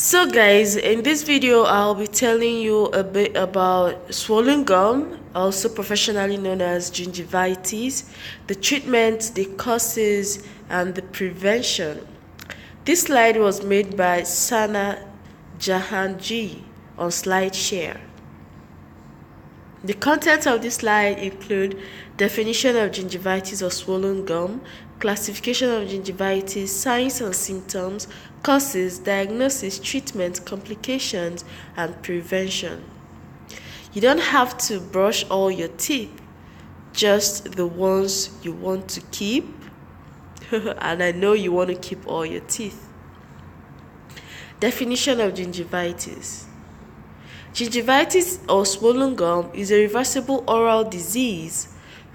So guys, in this video I'll be telling you a bit about swollen gum, also professionally known as gingivitis, the treatment, the causes, and the prevention. This slide was made by Sana Jahanji on SlideShare. The contents of this slide include definition of gingivitis or swollen gum, classification of gingivitis, signs and symptoms, causes, diagnosis, treatment, complications, and prevention. You don't have to brush all your teeth, just the ones you want to keep. And I know you want to keep all your teeth. Definition of gingivitis. Gingivitis or swollen gum is a reversible oral disease,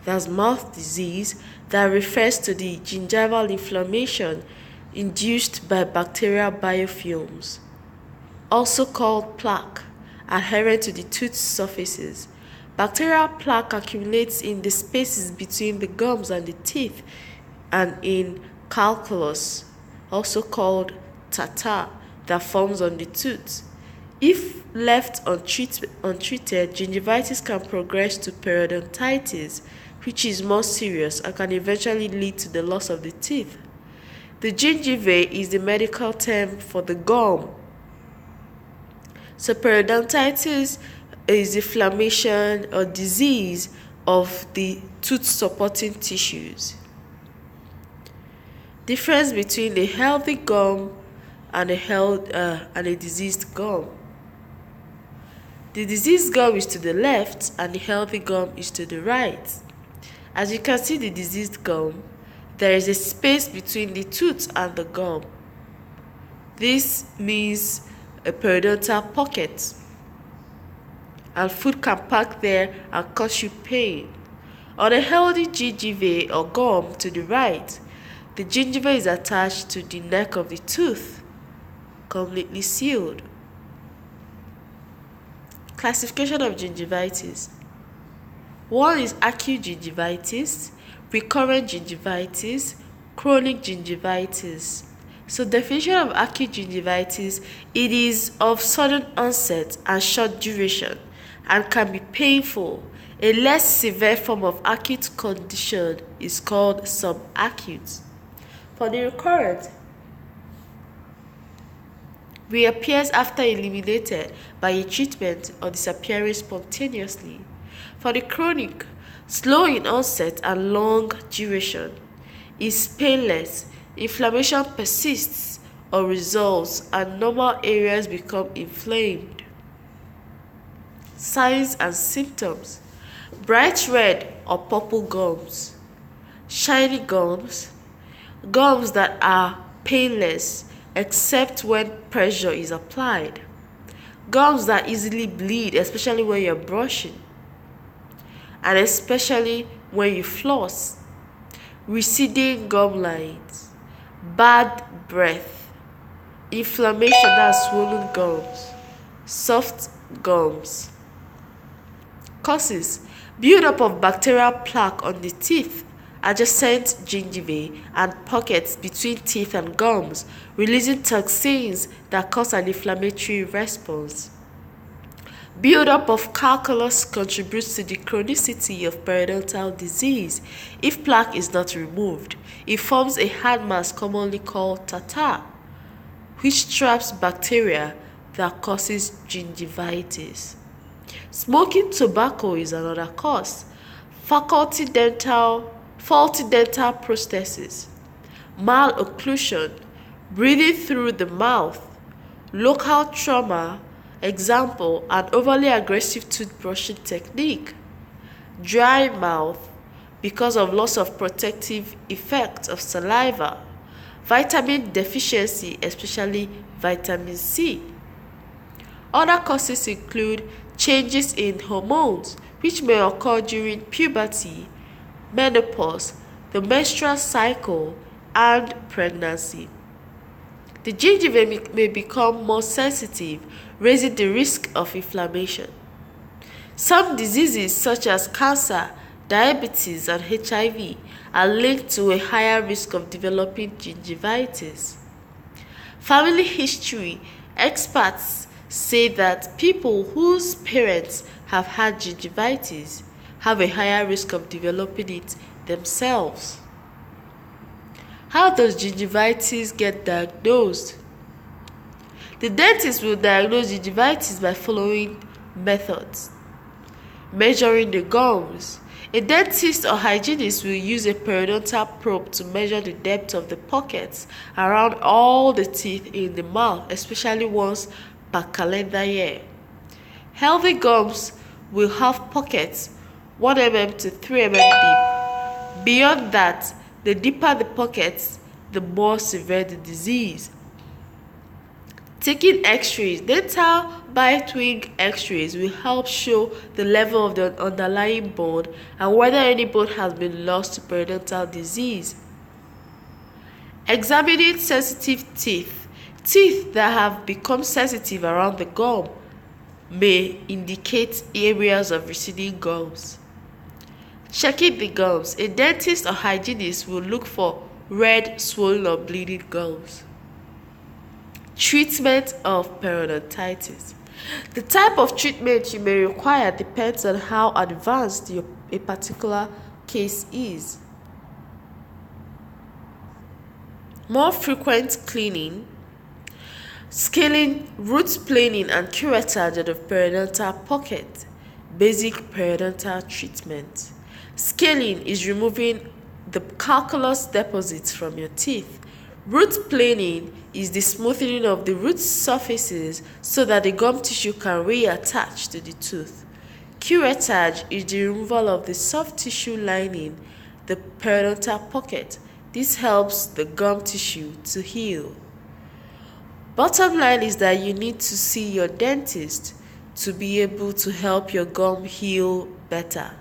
that's mouth disease, that refers to the gingival inflammation induced by bacterial biofilms, also called plaque, adherent to the tooth surfaces. Bacterial plaque accumulates in the spaces between the gums and the teeth and in calculus, also called tartar, that forms on the tooth. If left untreated, gingivitis can progress to periodontitis, which is more serious and can eventually lead to the loss of the teeth. The gingiva is the medical term for the gum. So periodontitis is inflammation or disease of the tooth-supporting tissues. Difference between a healthy gum and a diseased gum. The diseased gum is to the left and the healthy gum is to the right. As you can see, the diseased gum, there is a space between the tooth and the gum. This means a periodontal pocket, and food can pack there and cause you pain. On a healthy gingiva or gum to the right, the gingiva is attached to the neck of the tooth, completely sealed. Classification of gingivitis. 1 is acute gingivitis, recurrent gingivitis, chronic gingivitis. So definition of acute gingivitis, it is of sudden onset and short duration and can be painful. A less severe form of acute condition is called subacute. For the recurrent, reappears after eliminated by a treatment or disappearing spontaneously. For the chronic, slow in onset and long duration, is painless, inflammation persists or resolves, and normal areas become inflamed. Signs and symptoms. Bright red or purple gums, shiny gums, gums that are painless except when pressure is applied, gums that easily bleed, especially when you're brushing, and especially when you floss, receding gum lines, bad breath, inflammation, that's swollen gums, soft gums. Causes: buildup of bacterial plaque on the teeth, adjacent gingivae, and pockets between teeth and gums, releasing toxins that cause an inflammatory response. Buildup of calculus contributes to the chronicity of periodontal disease. If plaque is not removed, it forms a hard mass commonly called tartar, which traps bacteria that causes gingivitis. Smoking tobacco is another cause. Faulty dental prosthesis, malocclusion, breathing through the mouth, local trauma, example, an overly aggressive toothbrushing technique, dry mouth because of loss of protective effect of saliva, vitamin deficiency, especially vitamin C. Other causes include changes in hormones, which may occur during puberty, menopause, the menstrual cycle, and pregnancy. The gingiva may become more sensitive, raising the risk of inflammation. Some diseases such as cancer, diabetes, and HIV are linked to a higher risk of developing gingivitis. Family history, Experts say that people whose parents have had gingivitis have a higher risk of developing it themselves. How does gingivitis get diagnosed? The dentist will diagnose gingivitis by following methods. Measuring the gums. A dentist or hygienist will use a periodontal probe to measure the depth of the pockets around all the teeth in the mouth, especially once per calendar year. Healthy gums will have pockets 1 mm to 3 mm deep. Beyond that, the deeper the pockets, the more severe the disease. Taking x-rays. Dental bite wing x-rays will help show the level of the underlying bone and whether any bone has been lost to periodontal disease. Examining sensitive teeth. Teeth that have become sensitive around the gum may indicate areas of receding gums. Checking the gums. A dentist or hygienist will look for red, swollen, or bleeding gums. Treatment of periodontitis. The type of treatment you may require depends on how advanced a particular case is. More frequent cleaning, scaling, root planing, and curettage of the periodontal pocket. Basic periodontal treatment. Scaling is removing the calcareous deposits from your teeth. Root planing is the smoothing of the root surfaces so that the gum tissue can reattach to the tooth. Curettage is the removal of the soft tissue lining the periodontal pocket. This helps the gum tissue to heal. Bottom line is that you need to see your dentist to be able to help your gum heal better.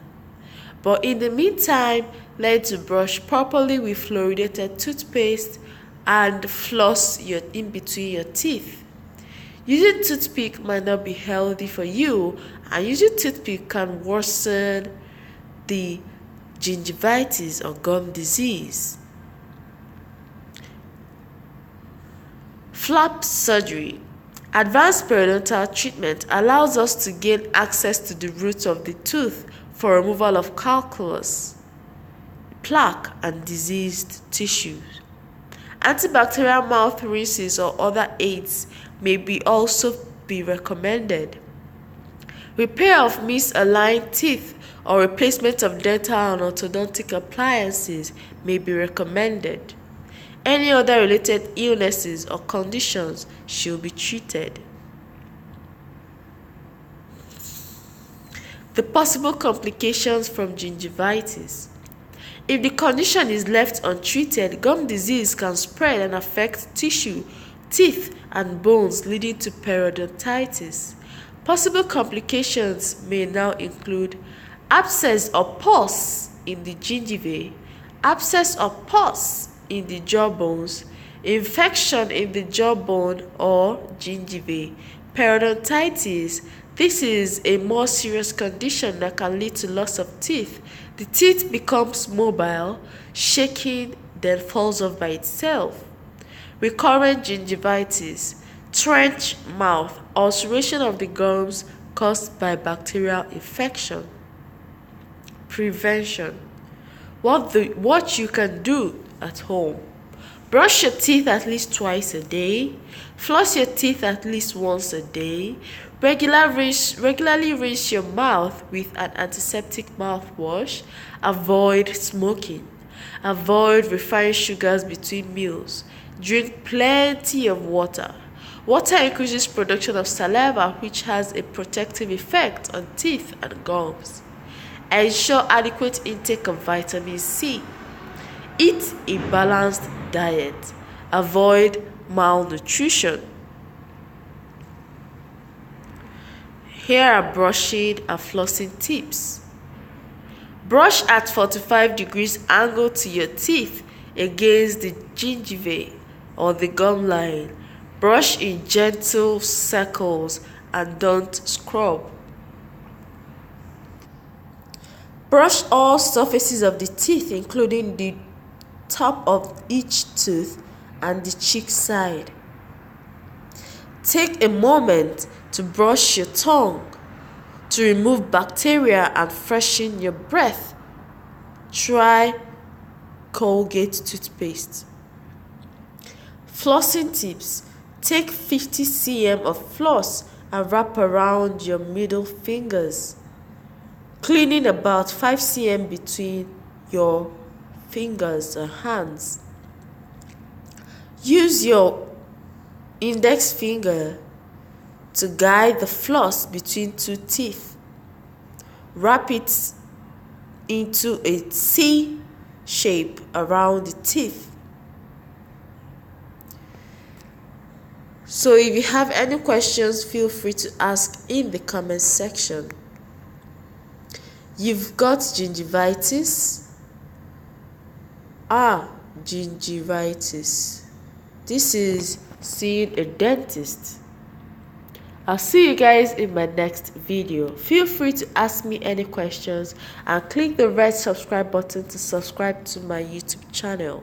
But in the meantime, learn to brush properly with fluoridated toothpaste and floss in between your teeth. Using toothpick might not be healthy for you, and using toothpick can worsen the gingivitis or gum disease. Flap surgery. Advanced periodontal treatment allows us to gain access to the roots of the tooth for removal of calculus, plaque, and diseased tissues. Antibacterial mouth rinses or other aids may also be recommended. Repair of misaligned teeth or replacement of dental and orthodontic appliances may be recommended. Any other related illnesses or conditions should be treated. The possible complications from gingivitis. If the condition is left untreated, gum disease can spread and affect tissue, teeth, and bones, leading to periodontitis. Possible complications may now include abscess or pus in the gingivae, abscess or pus in the jawbones, infection in the jawbone or gingivae. Periodontitis. This is a more serious condition that can lead to loss of teeth. The teeth becomes mobile, shaking, then falls off by itself. Recurrent gingivitis, trench mouth, ulceration of the gums caused by bacterial infection. Prevention. What you can do at home. Brush your teeth at least twice a day. Floss your teeth at least once a day. Regularly rinse your mouth with an antiseptic mouthwash. Avoid smoking. Avoid refined sugars between meals. Drink plenty of water. Water increases production of saliva, which has a protective effect on teeth and gums. Ensure adequate intake of vitamin C. Eat a balanced diet. Avoid malnutrition. Here are brushing and flossing tips. Brush at 45 degrees angle to your teeth against the gingiva or the gum line. Brush in gentle circles and don't scrub. Brush all surfaces of the teeth, including the top of each tooth and the cheek side. Take a moment to brush your tongue to remove bacteria and freshen your breath. Try Colgate toothpaste. Flossing tips. Take 50 cm of floss and wrap around your middle fingers, cleaning about 5 cm between your fingers and hands. Use your index finger to guide the floss between two teeth. Wrap it into a C shape around the teeth. So if you have any questions, feel free to ask in the comment section. You've got gingivitis. Gingivitis. This is seeing a dentist. I'll see you guys in my next video. Feel free to ask me any questions and click the red subscribe button to subscribe to my YouTube channel.